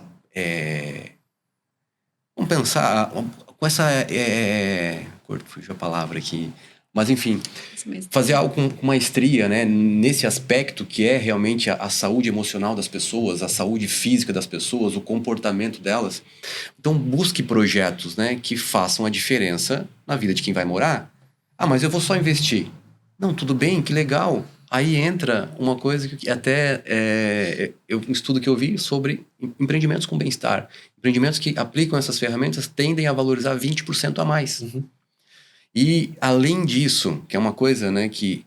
vamos pensar, com essa... fugiu a palavra aqui. Mas, enfim, fazer algo com maestria, né? Nesse aspecto que é realmente a saúde emocional das pessoas, a saúde física das pessoas, o comportamento delas. Então, busque projetos, né, que façam a diferença na vida de quem vai morar. Ah, mas eu vou só investir. Não, tudo bem, que legal. Aí entra uma coisa que até um estudo que eu vi sobre empreendimentos com bem-estar. Empreendimentos que aplicam essas ferramentas tendem a valorizar 20% a mais. Uhum. E, além disso, que é uma coisa, né, que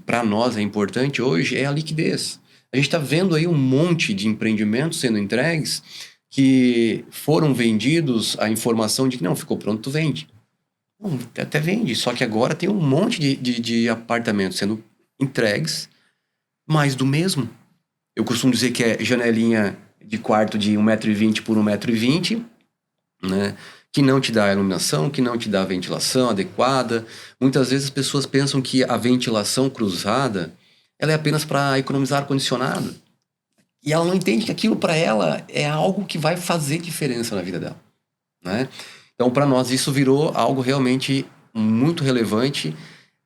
para nós é importante hoje, é a liquidez. A gente está vendo aí um monte de empreendimentos sendo entregues que foram vendidos a informação de que não, ficou pronto, tu vende. Não, até vende, só que agora tem um monte de apartamentos sendo entregues, mais do mesmo. Eu costumo dizer que é janelinha de quarto de 1,20 m por 1,20 m, né? Que não te dá iluminação, que não te dá ventilação adequada. Muitas vezes as pessoas pensam que a ventilação cruzada ela é apenas para economizar ar-condicionado. E ela não entende que aquilo para ela é algo que vai fazer diferença na vida dela, né? Então, para nós, isso virou algo realmente muito relevante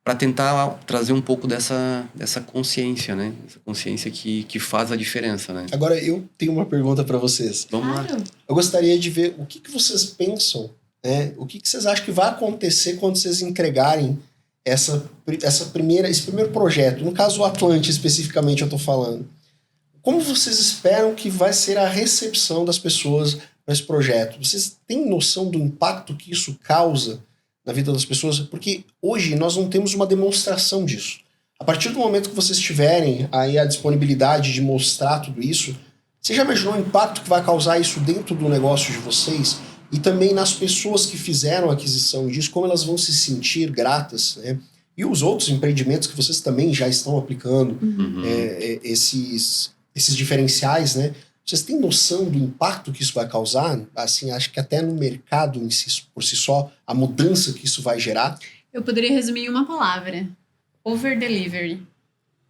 para tentar trazer um pouco dessa consciência, né? Essa consciência que faz a diferença, né? Agora, eu tenho uma pergunta para vocês. Vamos lá. Eu gostaria de ver o que vocês pensam, né? O que vocês acham que vai acontecer quando vocês entregarem esse primeiro projeto? No caso, o Atlante, especificamente, eu estou falando. Como vocês esperam que vai ser a recepção das pessoas para esse projeto? Vocês têm noção do impacto que isso causa na vida das pessoas? Porque hoje nós não temos uma demonstração disso. A partir do momento que vocês tiverem aí a disponibilidade de mostrar tudo isso, você já imaginou o impacto que vai causar isso dentro do negócio de vocês? E também nas pessoas que fizeram a aquisição disso, como elas vão se sentir gratas, né? E os outros empreendimentos que vocês também já estão aplicando, esses diferenciais, né? Vocês têm noção do impacto que isso vai causar? Assim, acho que até no mercado em si, por si só, a mudança que isso vai gerar? Eu poderia resumir em uma palavra: over-delivery.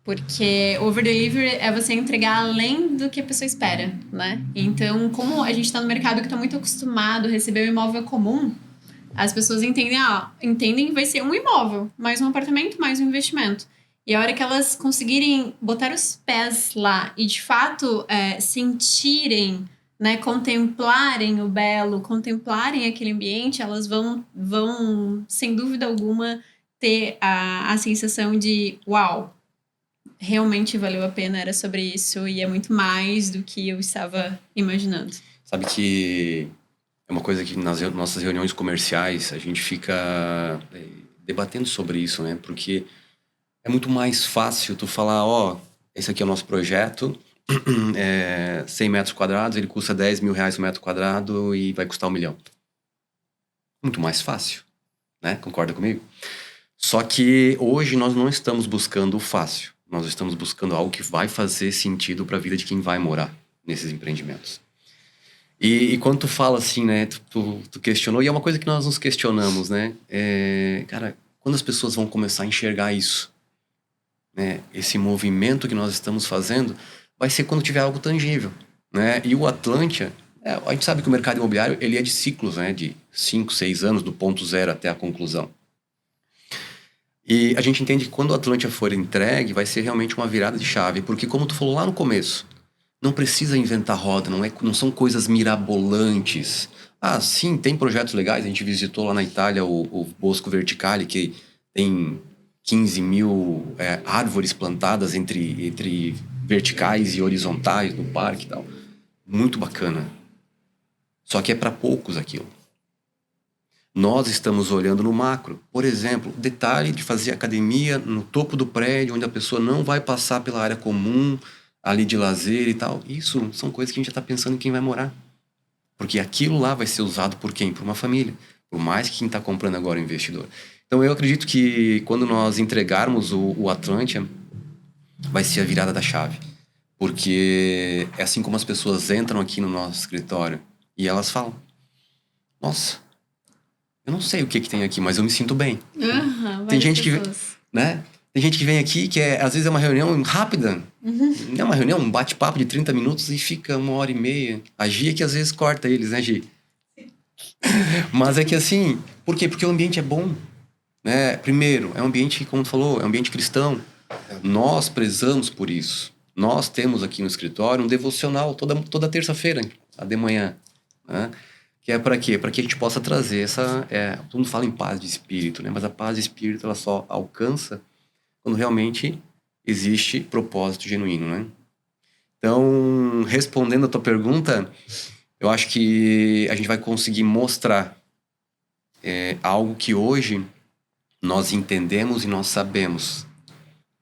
Porque over-delivery é você entregar além do que a pessoa espera, né? Então, como a gente tá no mercado que tá muito acostumado a receber um imóvel comum, as pessoas entendem que vai ser um imóvel, mais um apartamento, mais um investimento. E a hora que elas conseguirem botar os pés lá e, de fato, sentirem, né, contemplarem o belo, contemplarem aquele ambiente, elas vão sem dúvida alguma, ter a sensação de uau, realmente valeu a pena, era sobre isso e é muito mais do que eu estava imaginando. Sabe que é uma coisa que nas nossas reuniões comerciais a gente fica debatendo sobre isso, né? Porque é muito mais fácil tu falar, esse aqui é o nosso projeto, 100 metros quadrados, ele custa 10 mil reais o metro quadrado e vai custar 1 milhão. Muito mais fácil, né? Concorda comigo? Só que hoje nós não estamos buscando o fácil. Nós estamos buscando algo que vai fazer sentido para a vida de quem vai morar nesses empreendimentos. E quando tu fala assim, né? Tu questionou, e é uma coisa que nós nos questionamos, né? Cara, quando as pessoas vão começar a enxergar isso, né? Esse movimento que nós estamos fazendo vai ser quando tiver algo tangível, né? E o Atlântia, a gente sabe que o mercado imobiliário ele é de ciclos, né? De 5, 6 anos, do ponto zero até a conclusão. E a gente entende que quando o Atlântia for entregue, vai ser realmente uma virada de chave. Porque como tu falou lá no começo, não precisa inventar roda, não são coisas mirabolantes. Ah, sim, tem projetos legais. A gente visitou lá na Itália o Bosco Verticale, que tem 15 mil árvores plantadas entre verticais e horizontais no parque e tal. Muito bacana. Só que é para poucos aquilo. Nós estamos olhando no macro. Por exemplo, o detalhe de fazer academia no topo do prédio, onde a pessoa não vai passar pela área comum, ali de lazer e tal. Isso são coisas que a gente já está pensando em quem vai morar. Porque aquilo lá vai ser usado por quem? Por uma família. Por mais que quem está comprando agora é o investidor. Então eu acredito que quando nós entregarmos o Atlântia, vai ser a virada da chave. Porque é assim como as pessoas entram aqui no nosso escritório e elas falam: nossa, eu não sei o que tem aqui, mas eu me sinto bem. Tem gente que, né? Tem gente que vem aqui que às vezes é uma reunião rápida. É uma reunião, um bate-papo de 30 minutos e fica 1h30. A Gi é que às vezes corta eles, né, Gi? Mas é que assim, por quê? Porque o ambiente é bom, né? Primeiro, é um ambiente, como tu falou, é um ambiente cristão. Nós prezamos por isso. Nós temos aqui no escritório um devocional toda terça-feira, de manhã, né? Que é para quê? Para que a gente possa trazer essa... todo mundo fala em paz de espírito, né? Mas a paz de espírito ela só alcança quando realmente existe propósito genuíno, né? Então, respondendo a tua pergunta, eu acho que a gente vai conseguir mostrar algo que hoje nós entendemos e nós sabemos,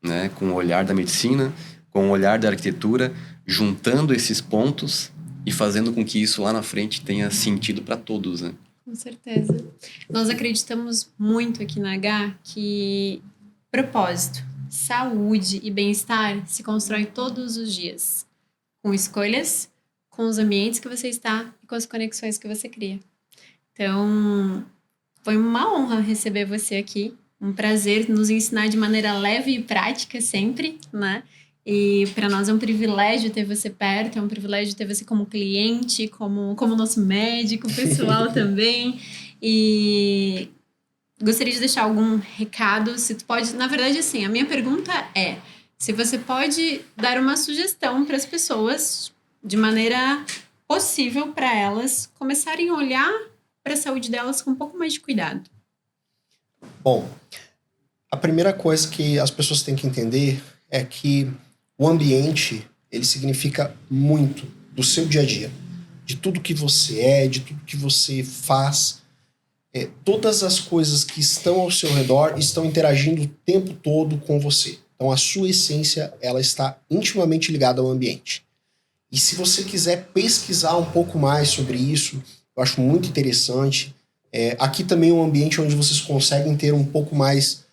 né? Com o olhar da medicina, com o olhar da arquitetura, juntando esses pontos e fazendo com que isso lá na frente tenha sentido para todos, né? Com certeza. Nós acreditamos muito aqui na H que propósito, saúde e bem-estar se constrói todos os dias, com escolhas, com os ambientes que você está e com as conexões que você cria. Então, foi uma honra receber você aqui, um prazer nos ensinar de maneira leve e prática sempre, né? E para nós é um privilégio ter você perto, é um privilégio ter você como cliente, como nosso médico pessoal também. E gostaria de deixar algum recado, se tu pode... Na verdade, assim, a minha pergunta é se você pode dar uma sugestão para as pessoas, de maneira possível para elas começarem a olhar para a saúde delas com um pouco mais de cuidado. Bom, a primeira coisa que as pessoas têm que entender é que o ambiente, ele significa muito do seu dia a dia, de tudo que você é, de tudo que você faz. Todas as coisas que estão ao seu redor estão interagindo o tempo todo com você. Então, a sua essência, ela está intimamente ligada ao ambiente. E se você quiser pesquisar um pouco mais sobre isso, eu acho muito interessante. Aqui também é um ambiente onde vocês conseguem ter um pouco mais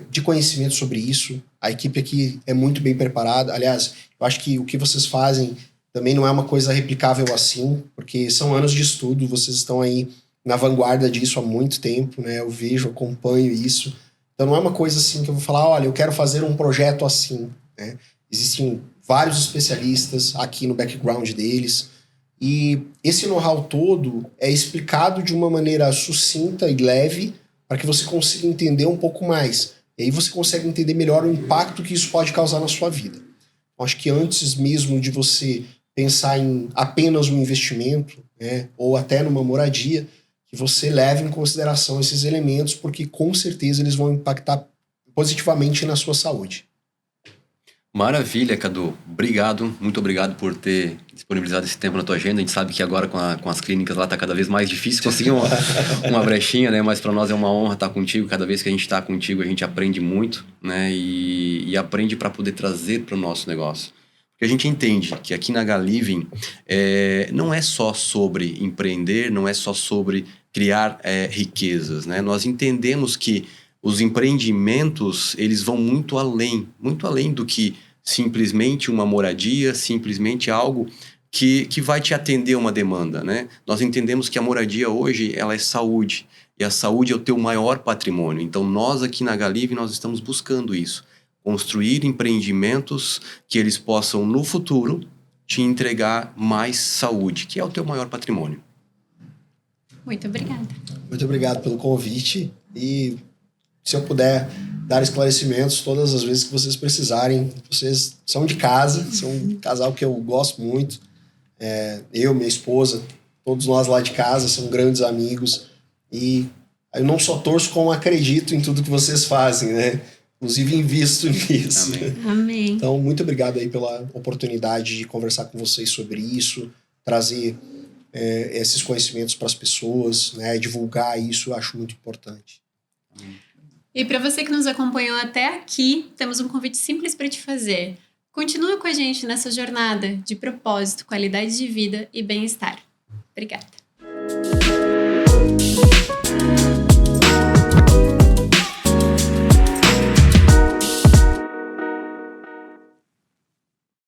de conhecimento sobre isso. A equipe aqui é muito bem preparada. Aliás, eu acho que o que vocês fazem também não é uma coisa replicável assim, porque são anos de estudo, vocês estão aí na vanguarda disso há muito tempo, né? Eu vejo, acompanho isso. Então não é uma coisa assim que eu vou falar, olha, eu quero fazer um projeto assim, né? Existem vários especialistas aqui no background deles, e esse know-how todo é explicado de uma maneira sucinta e leve para que você consiga entender um pouco mais. E aí você consegue entender melhor o impacto que isso pode causar na sua vida. Eu acho que antes mesmo de você pensar em apenas um investimento, né, ou até numa moradia, que você leve em consideração esses elementos, porque com certeza eles vão impactar positivamente na sua saúde. Maravilha, Cadu. Obrigado, muito obrigado por ter disponibilizado esse tempo na tua agenda. A gente sabe que agora com as clínicas lá tá cada vez mais difícil conseguir uma brechinha, né? Mas para nós é uma honra estar contigo. Cada vez que a gente está contigo, a gente aprende muito, né? E aprende para poder trazer para o nosso negócio. Porque a gente entende que aqui na H-Living não é só sobre empreender, não é só sobre criar riquezas, né? Nós entendemos que os empreendimentos, eles vão muito além do que simplesmente uma moradia, simplesmente algo que vai te atender uma demanda, né? Nós entendemos que a moradia hoje, ela é saúde, e a saúde é o teu maior patrimônio. Então, nós aqui na H-Living, nós estamos buscando isso, construir empreendimentos que eles possam, no futuro, te entregar mais saúde, que é o teu maior patrimônio. Muito obrigada. Muito obrigado pelo convite, e se eu puder dar esclarecimentos todas as vezes que vocês precisarem. Vocês são de casa, são um casal que eu gosto muito. Eu, minha esposa, todos nós lá de casa, são grandes amigos. E eu não só torço, como acredito em tudo que vocês fazem, né? Inclusive invisto nisso. Amém. Então, muito obrigado aí pela oportunidade de conversar com vocês sobre isso, trazer esses conhecimentos para as pessoas, né? Divulgar isso, eu acho muito importante. E para você que nos acompanhou até aqui, temos um convite simples para te fazer. Continua com a gente nessa jornada de propósito, qualidade de vida e bem-estar. Obrigada.